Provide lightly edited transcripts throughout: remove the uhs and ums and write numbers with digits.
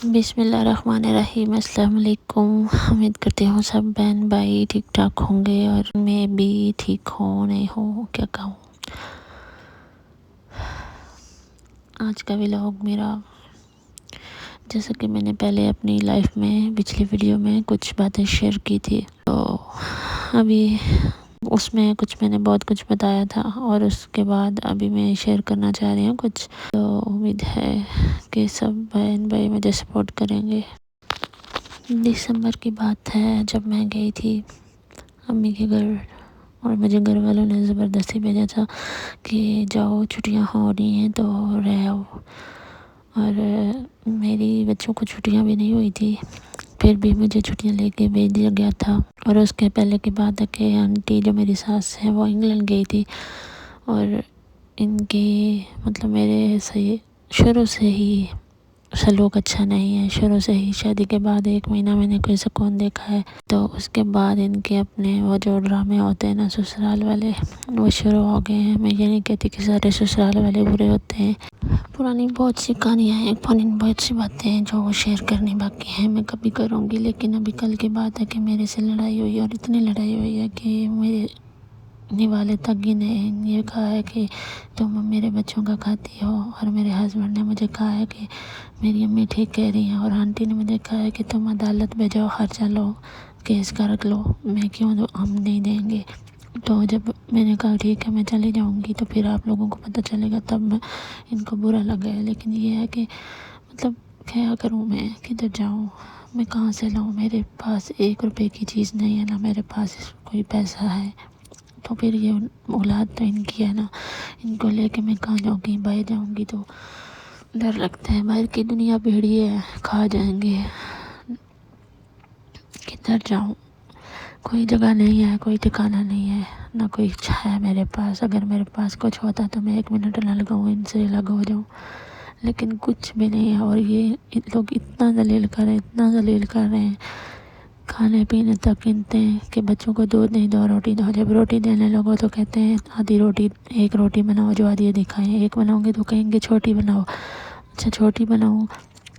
بسم اللہ الرحمن الرحیم۔ السلام علیکم۔ امید کرتی ہوں سب بہن بھائی ٹھیک ٹھاک ہوں گے اور میں بھی ٹھیک ہوں، نہیں ہوں کیا کہوں۔ آج کا ولاگ میرا، جیسا کہ میں نے پہلے اپنی لائف میں پچھلی ویڈیو میں کچھ باتیں شیئر کی تھی، تو ابھی اس میں میں نے بہت کچھ بتایا تھا، اور اس کے بعد ابھی میں شیئر کرنا چاہ رہی ہوں کچھ، تو امید ہے کہ سب بہن بھائی مجھے سپورٹ کریں گے۔ دسمبر کی بات ہے جب میں گئی تھی امی کے گھر، اور مجھے گھر والوں نے زبردستی بھیجا تھا کہ جاؤ چھٹیاں ہو رہی ہیں تو رہ آؤ، اور میری بچوں کو چھٹیاں بھی نہیں ہوئی تھی، پھر بھی مجھے چھٹیاں لے کے بھیج دیا گیا تھا۔ اور اس کے پہلے کی بات ہے کہ آنٹی جو میری ساس ہے وہ انگلینڈ گئی تھی، اور ان کی میرے سے شروع سے ہی سلوک اچھا نہیں ہے۔ شروع سے ہی شادی کے بعد 1 مہینہ میں نے کوئی سکون دیکھا ہے، تو اس کے بعد ان کے اپنے وہ جو ڈرامے ہوتے ہیں نا سسرال والے، وہ شروع ہو گئے ہیں۔ میں یہ نہیں کہتی کہ سارے سسرال والے برے ہوتے ہیں، پرانی بہت سی کہانیاں ہیں، بہت سی باتیں ہیں جو وہ شیئر کرنی باقی ہیں، میں کبھی کروں گی۔ لیکن ابھی کل کی بات ہے کہ میرے سے لڑائی ہوئی، اور اتنی لڑائی ہوئی ہے کہ میرے نوالے تک ہی نے یہ کہا ہے کہ تم میرے بچوں کا کھاتی ہو، اور میرے ہسبینڈ نے مجھے کہا ہے کہ میری امی ٹھیک کہہ رہی ہیں، اور آنٹی نے مجھے کہا ہے کہ تم عدالت میں جاؤ، خرچہ لو، کیس کا رکھ لو، میں کیوں دوں، ہم نہیں دیں گے۔ تو جب میں نے کہا ٹھیک ہے میں چلی جاؤں گی، تو پھر آپ لوگوں کو پتہ چلے گا، تب میں ان کو برا لگا ہے۔ لیکن یہ ہے کہ کیا کروں، میں کدھر جاؤں، میں کہاں سے لاؤں، میرے پاس 1 روپے کی چیز نہیں ہے، نہ میرے پاس کوئی پیسہ ہے، تو پھر یہ اولاد تو ان کی ہے نا، ان کو لے کے میں کہاں جاؤں، کہیں باہر جاؤں گی تو ڈر لگتا ہے، باہر کی دنیا بھیڑی ہے، کھا جائیں گے، کدھر جاؤں، کوئی جگہ نہیں ہے، کوئی ٹھکانہ نہیں ہے، نہ کوئی ہے میرے پاس۔ اگر میرے پاس کچھ ہوتا تو میں 1 منٹ نہ لگاؤں، ان سے الگ ہو جاؤں، لیکن کچھ بھی نہیں ہے۔ اور یہ لوگ اتنا ذلیل کر رہے ہیں، کھانے پینے تک گنتے ہیں کہ بچوں کو دودھ نہیں دو، روٹی دو، جب روٹی دینے لگو تو کہتے ہیں آدھی روٹی، 1 روٹی بناؤ جو آدھی دکھائیں، 1 بناؤں گے تو کہیں گے چھوٹی بناؤ، اچھا چھوٹی بناؤں،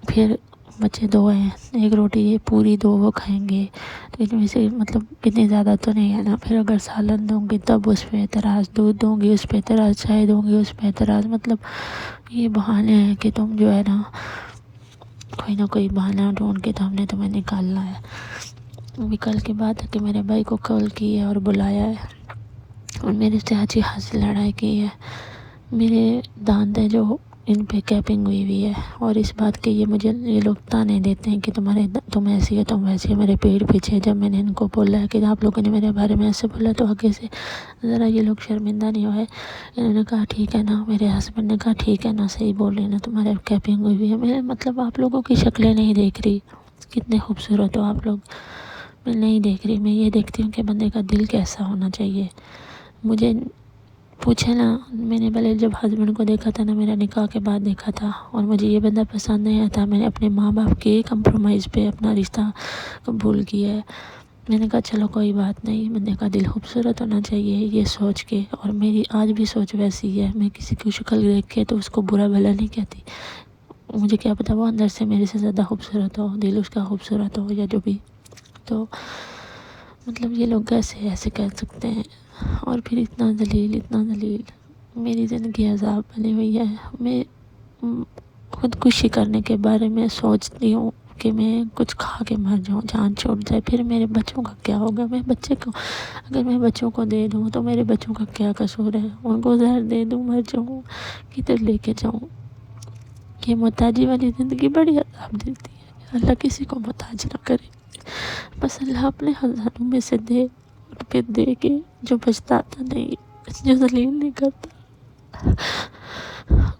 پھر بچے 2 ہیں، 1 روٹی پوری 2 وہ کھائیں گے، تو ان میں سے اتنی زیادہ تو نہیں ہے نا۔ پھر اگر سالن دوں گی تب اس پہ اعتراض، دودھ دوں گی اس پہ اعتراض، چائے دوں گی اس پہ اعتراض، یہ بہانے ہیں کہ تم جو ہے نا کوئی نہ کوئی بہانہ ڈھونڈ کے تو ہم نے تمہیں نکالنا ہے۔ ابھی کل کی بات ہے کہ میرے بھائی کو کال کی ہے اور بلایا ہے، اور میرے سے اچھی خاصی لڑائی کی ہے۔ میرے دانت ہیں جو ان پہ کیپنگ ہوئی ہے، اور اس بات کے یہ لوگ تانے دیتے ہیں کہ تم ایسی ہے، تم ویسی ہے، میرے پیٹ پیچھے۔ جب میں نے ان کو بولا ہے کہ آپ لوگوں نے میرے بارے میں ایسے بولا، تو آگے سے ذرا یہ لوگ شرمندہ نہیں ہوئے۔ انہوں نے کہا ٹھیک ہے نا، میرے ہسبینڈ نے کہا ٹھیک ہے نا، صحیح بول رہے نا، تمہارے کیپنگ ہوئی ہے۔ میں آپ لوگوں کی شکلیں نہیں دیکھ رہی، کتنے خوبصورت ہو آپ لوگ، میں نہیں دیکھ رہی، میں یہ دیکھتی ہوں کہ بندے کا دل کیسا ہونا چاہیے۔ مجھے پوچھے نا، میں نے پہلے جب ہسبینڈ کو دیکھا تھا نا، میرا نکاح کے بعد دیکھا تھا، اور مجھے یہ بندہ پسند نہیں آیا تھا، میں نے اپنے ماں باپ کے کمپرومائز پہ اپنا رشتہ قبول کیا ہے۔ میں نے کہا چلو کوئی بات نہیں، بندے کا دل خوبصورت ہونا چاہیے، یہ سوچ کے، اور میری آج بھی سوچ ویسی ہے، میں کسی کی شکل دیکھ کے تو اس کو برا بھلا نہیں کہتی، مجھے کیا پتا وہ اندر سے میرے سے زیادہ خوبصورت ہو، دل اس کا خوبصورت ہو یا جو بھی، تو یہ لوگ کیسے ایسے کہہ سکتے ہیں۔ اور پھر اتنا ذلیل، میری زندگی عذاب بنی ہوئی ہے۔ میں خودکشی کرنے کے بارے میں سوچتی ہوں کہ میں کچھ کھا کے مر جاؤں، جان چھوٹ جائے، پھر میرے بچوں کا کیا ہوگا، اگر میں بچوں کو دے دوں تو میرے بچوں کا کیا قصور ہے، ان کو زہر دے دوں مر جاؤں، کدھر لے کے جاؤں۔ یہ محتاجی والی زندگی بڑی عذاب دیتی ہے، اللہ کسی کو محتاج نہ کرے، بس اللہ اپنے خزانوں میں سے دے، اور پھر دے کے جو پچھتاتا نہیں، جو ذلیل نہیں کرتا۔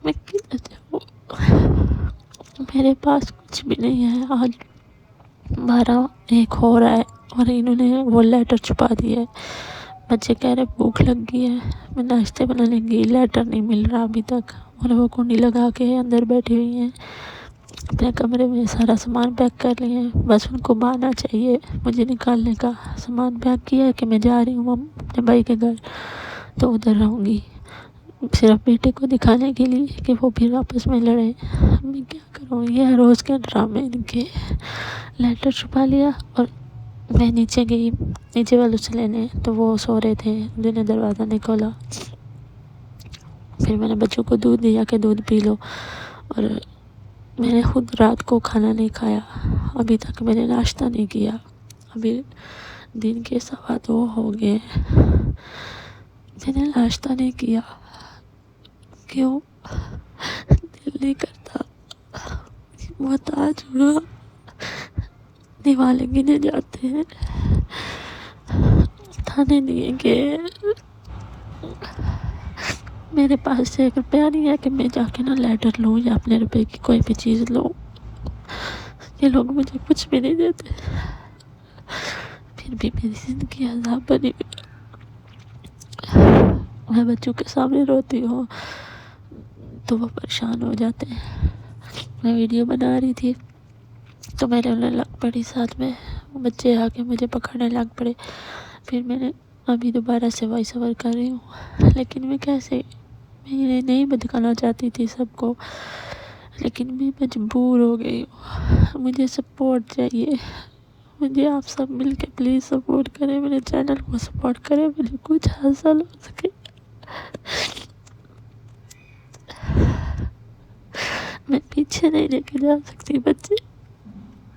میں کدھر جاؤں، میرے پاس کچھ بھی نہیں ہے۔ آج 12:01 ہو رہا ہے، اور انہوں نے وہ لیٹر چھپا دیا ہے۔ بچے کہہ رہے بھوک لگ گئی ہے، میں ناشتے بنانے گئی، لیٹر نہیں مل رہا ابھی تک، اور وہ کنڈی لگا کے اندر بیٹھی ہوئی ہیں، اپنے کمرے میں سارا سامان پیک کر لیے ہیں، بس ان کو بہانا چاہیے مجھے نکالنے کا۔ سامان پیک کیا ہے کہ میں جا رہی ہوں اپنے بھائی کے گھر، تو ادھر رہوں گی، صرف بیٹے کو دکھانے کے لیے کہ وہ پھر آپس میں لڑیں۔ میں کیا کروں، یہ ہر روز کے ڈرامے ان کے۔ لیٹر چھپا لیا اور میں نیچے گئی نیچے والوں سے لینے، تو وہ سو رہے تھے، انہوں نے دروازہ نہیں کھولا۔ پھر میں نے بچوں کو دودھ دیا کہ دودھ پی لو، اور میں نے خود رات کو کھانا نہیں کھایا، ابھی تک میں نے ناشتہ نہیں کیا، ابھی دن کے 2:15 ہو گئے، میں نے ناشتہ نہیں کیا۔ کیوں؟ دل نہیں کرتا، محتاج ہوا، دیوالے گنے جاتے ہیں، تھانے دیے کہ میرے پاس 1 روپیہ نہیں ہے کہ میں جا کے نہ لیٹر لوں یا اپنے روپے کی کوئی بھی چیز لوں، یہ لوگ مجھے کچھ بھی نہیں دیتے، پھر بھی میری زندگی عذاب بنی ہوئی۔ میں بچوں کے سامنے روتی ہوں تو وہ پریشان ہو جاتے ہیں۔ میں ویڈیو بنا رہی تھی تو میں رونے لگ پڑی، ساتھ میں بچے آ کے مجھے پکڑنے لگ پڑے۔ پھر میں نے ابھی دوبارہ سے وائس اوور کر رہی ہوں، لیکن میں کیسے، میں نہیں دکھانا چاہتی تھی سب کو، لیکن میں مجبور ہو گئی ہوں۔ مجھے سپورٹ چاہیے، مجھے آپ سب مل کے پلیز سپورٹ کریں، میرے چینل کو سپورٹ کریں، مجھے کچھ حاصل ہو سکے۔ میں پیچھے نہیں لے کے جا سکتی بچے،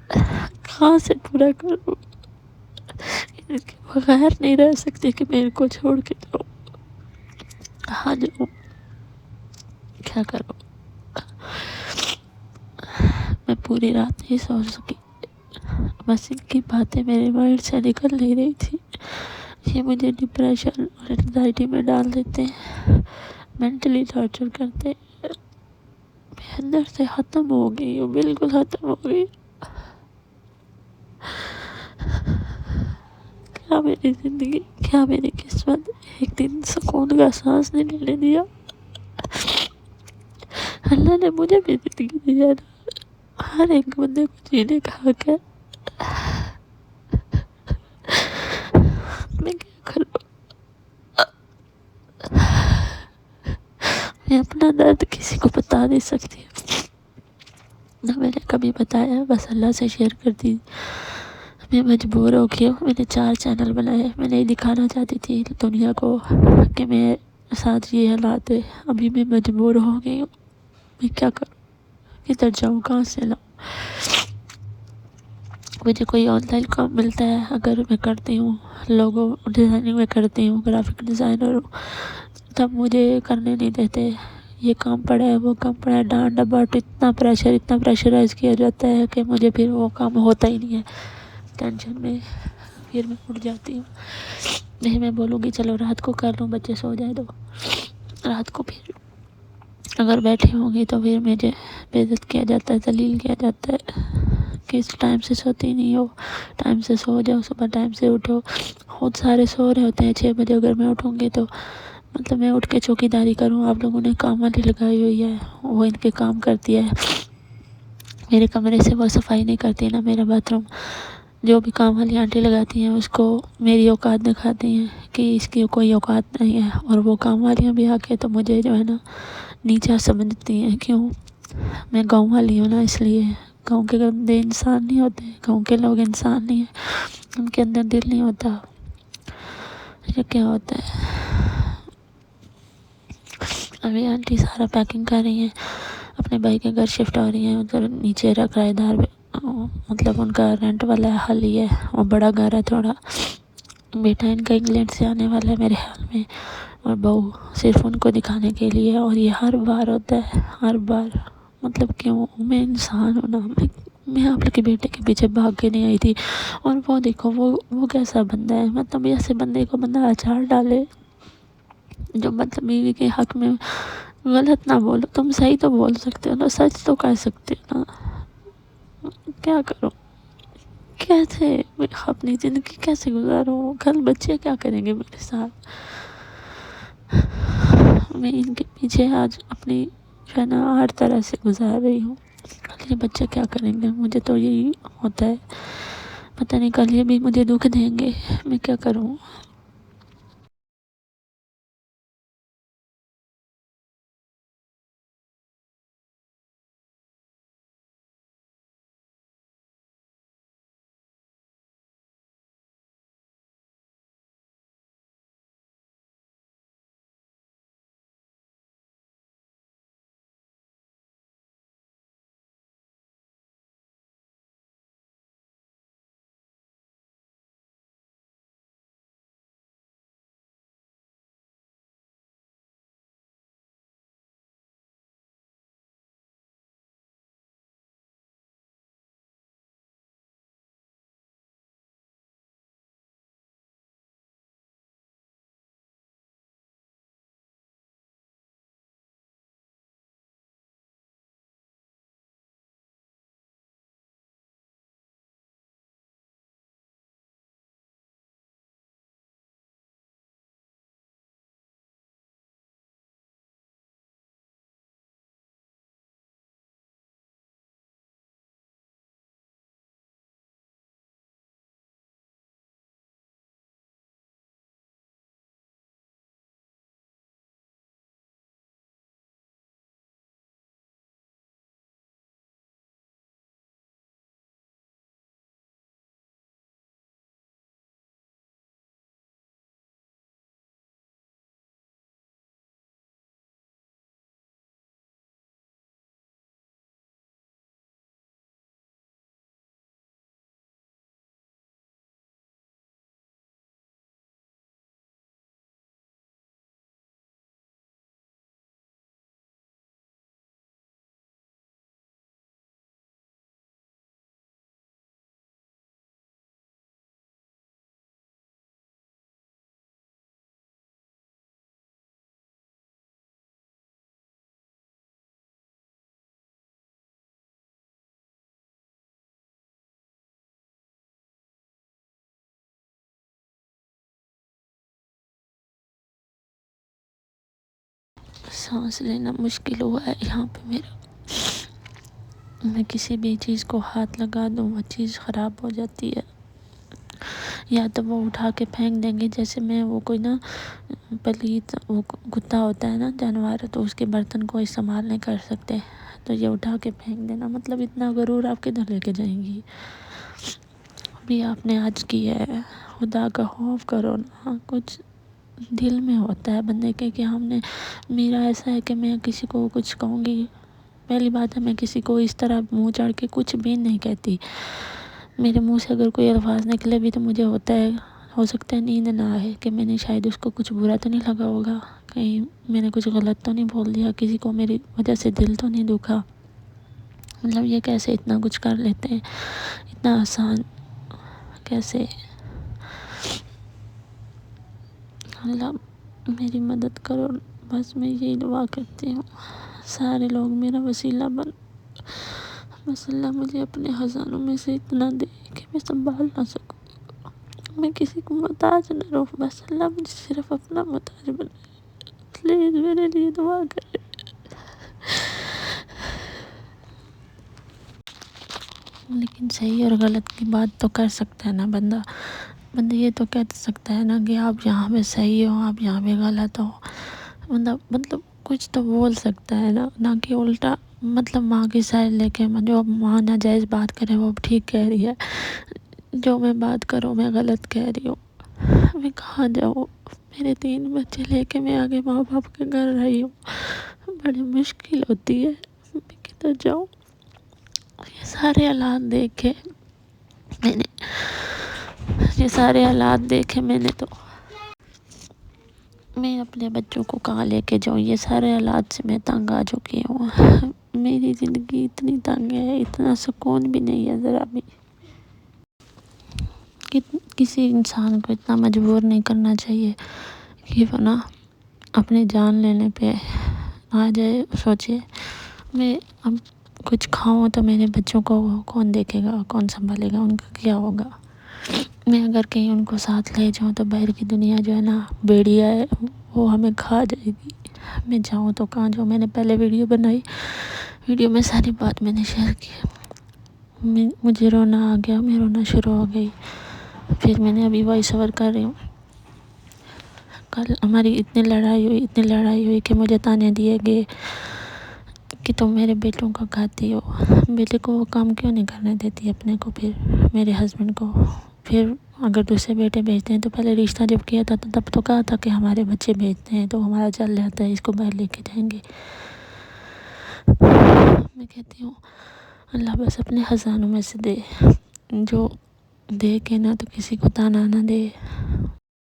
کہاں سے پورا کروں، ان کے بغیر نہیں رہ سکتی کہ میں ان کو چھوڑ کے جاؤں، کہاں جاؤں، کیا کروں۔ میں پوری رات نہیں سو سکی، بس ان کی باتیں میرے مائنڈ سے نکل نہیں رہی تھی، یہ مجھے ڈپریشن اور انزائٹی میں ڈال دیتے ہیں، مینٹلی ٹارچر کرتے ہیں۔ میں اندر سے ختم ہو گئی ہوں، بالکل ختم ہو گئی۔ کیا میری زندگی، کیا میری قسمت، ایک دن سکون کا سانس نہیں لینے دیا۔ اللہ نے مجھے بھی زندگی دی ہے نا، ہر ایک بندے کو جینے کا حق ہے، میں کیا کروں۔ میں اپنا درد کسی کو بتا نہیں سکتی، نہ میں نے کبھی بتایا، بس اللہ سے شیئر کرتی۔ میں مجبور ہو گئی ہوں، میں نے 4 چینل بنائے، میں نہیں دکھانا چاہتی تھی دنیا کو کہ میرے ساتھ یہ حالات ہے، ابھی میں مجبور ہو گئی ہوں، میں کیا کروں، کدھر جاؤں، کہاں سے لاؤں۔ مجھے کوئی آن لائن کام ملتا ہے اگر میں کرتی ہوں، لوگو ڈیزائننگ میں کرتی ہوں، گرافک ڈیزائنر ہوں، تب مجھے کرنے نہیں دیتے، یہ کام پڑا ہے وہ کام پڑا ہے، ڈانٹ ڈپٹ، اتنا پریشرائز کیا جاتا ہے کہ مجھے پھر وہ کام ہوتا ہی نہیں ہے، ٹینشن میں پھر میں اٹھ جاتی ہوں۔ نہیں، میں بولوں گی چلو رات کو کر لوں، بچے سو جائے، تو رات کو پھر اگر بیٹھی ہوں گی تو پھر مجھے بے عزت کیا جاتا ہے، ذلیل کیا جاتا ہے کہ اس ٹائم سے سوتی نہیں ہو، ٹائم سے سو جاؤ، صبح ٹائم سے اٹھو۔ خود سارے سو رہے ہوتے ہیں 6 بجے، اگر میں اٹھوں گی تو مطلب میں اٹھ کے چوکی داری کروں، آپ لوگوں نے کام والی لگائی ہوئی ہے، وہ ان کے کام کرتی ہے، میرے کمرے سے وہ صفائی نہیں کرتی، نہ میرا باتھ روم، جو بھی کام والی آنٹی لگاتی ہیں اس کو میری اوقات دکھاتی ہیں کہ اس کی کوئی اوقات نہیں ہے، اور وہ کام والیاں بھی آ کے تو مجھے جو ہے نا نیچا سمجھتی ہیں، کیوں، میں گاؤں والی ہوں نا، اس لیے گاؤں کے بندے انسان نہیں ہوتے، گاؤں کے لوگ انسان نہیں ہیں، ان کے اندر دل نہیں ہوتا، یہ کیا ہوتا ہے۔ ابھی آنٹی سارا پیکنگ کر رہی ہیں، اپنے بھائی کے گھر شفٹ ہو رہی ہیں، ادھر نیچے کرایہ دار، مطلب ان کا رینٹ والا حال ہی ہے، وہ بڑا گھر ہے تھوڑا، بیٹا ان کا انگلینڈ سے آنے والا ہے میرے خیال میں، اور بہو صرف ان کو دکھانے کے لیے، اور یہ ہر بار ہوتا ہے، ہر بار، مطلب کیوں، میں انسان ہوں نا، میں آپ کے بیٹے کے پیچھے بھاگ کے نہیں آئی تھی، اور وہ دیکھو وہ کیسا بندہ ہے، مطلب ایسے بندے کو بندہ اچار ڈالے، جو مطلب بیوی کے حق میں غلط نہ بولو، تم صحیح تو بول سکتے ہو نا، سچ تو کہہ سکتے ہو نا، کیا کروں، کیسے میں اپنی زندگی کیسے گزاروں، کل بچے کیا کریں گے میرے ساتھ، میں ان کے پیچھے آج اپنی جو ہے نا ہر طرح سے گزار رہی ہوں، کل یہ بچے کیا کریں گے، مجھے تو یہی ہوتا ہے، پتہ نہیں کل یہ بھی مجھے دکھ دیں گے، میں کیا کروں۔ سانس لینا مشکل ہوا ہے یہاں پہ میرا. میں کسی بھی چیز کو ہاتھ لگا دوں وہ چیز خراب ہو جاتی ہے. یا تو وہ اٹھا کے پھینک دیں گے، جیسے میں وہ کوئی نا پلیت وہ کتا ہوتا ہے نا جانور، تو اس کے برتن کو استعمال نہیں کر سکتے، تو یہ اٹھا کے پھینک دینا. مطلب اتنا غرور آپ کدھر لے کے جائیں گی؟ ابھی آپ نے آج کی ہے، خدا کا خوف کرو نا. کچھ دل میں ہوتا ہے بندے کے کہ ہم نے، میرا ایسا ہے کہ میں کسی کو کچھ کہوں گی، پہلی بات ہے میں کسی کو اس طرح منہ چڑھ کے کچھ بھی نہیں کہتی. میرے منہ سے اگر کوئی الفاظ نکلے بھی تو مجھے ہوتا ہے، ہو سکتا ہے نیند نہ آئے کہ میں نے شاید اس کو کچھ برا تو نہیں لگا ہوگا، کہیں میں نے کچھ غلط تو نہیں بول دیا، کسی کو میری وجہ سے دل تو نہیں دکھا. مطلب یہ کیسے اتنا کچھ کر لیتے ہیں، اتنا آسان کیسے؟ اللہ میری مدد کرو، بس میں یہی دعا کرتی ہوں. سارے لوگ میرا وسیلہ بن، بس اللہ مجھے اپنے خزانوں میں سے اتنا دے کہ میں سنبھال نہ سکوں، میں کسی کو محتاج نہ رہوں. بس اللہ مجھے صرف اپنا محتاج بنائے. پلیز میرے لیے دعا کرے. لیکن صحیح اور غلط کی بات تو کر سکتا ہے نا بندہ یہ تو کہہ سکتا ہے نا کہ آپ یہاں پہ صحیح ہو، آپ یہاں پہ غلط ہو. بندہ مطلب کچھ تو بول سکتا ہے نہ کہ الٹا مطلب ماں کی سائڈ لے کے جو ماں ناجائز بات کرے وہ ٹھیک کہہ رہی ہے، جو میں بات کروں میں غلط کہہ رہی ہوں. میں کہاں جاؤں؟ میرے 3 بچے لے کے میں آگے ماں باپ کے گھر رہی ہوں، بڑی مشکل ہوتی ہے. میں کدھر جاؤں؟ یہ سارے حالات دیکھے میں نے تو میں اپنے بچوں کو کہاں لے کے جاؤں؟ یہ سارے حالات سے میں تنگ آ چکی ہوں. میری زندگی اتنی تنگ ہے، اتنا سکون بھی نہیں ہے ذرا بھی. کسی انسان کو اتنا مجبور نہیں کرنا چاہیے کہ وہ نا اپنی جان لینے پہ آ جائے. سوچے میں اب کچھ کھاؤں تو میرے بچوں کو کون دیکھے گا، کون سنبھالے گا، ان کا کیا ہوگا؟ میں اگر کہیں ان کو ساتھ لے جاؤں تو باہر کی دنیا جو ہے نا بھیڑیا ہے، وہ ہمیں کھا جائے گی. میں جاؤں تو کہاں جاؤں؟ میں نے پہلے ویڈیو بنائی، ویڈیو میں ساری بات میں نے شیئر کی. مجھے رونا آ گیا، میں رونا شروع ہو گئی. پھر میں نے ابھی وائس اوور کر رہی ہوں. کل ہماری اتنی لڑائی ہوئی کہ مجھے تانے دیے گئے کہ تم میرے بیٹوں کا کھاتی ہو، بیٹے کو وہ کام کیوں نہیں کرنے دیتی اپنے کو، پھر میرے ہسبینڈ کو. پھر اگر دوسرے بیٹے بھیجتے ہیں تو پہلے رشتہ جب کیا تھا تو تب تو کہا تھا کہ ہمارے بچے بھیجتے ہیں تو ہمارا چل جاتا ہے، اس کو باہر لے کے جائیں گے. میں کہتی ہوں اللہ بس اپنے خزانوں میں سے دے، جو دے کے نہ تو کسی کو تانا نہ دے.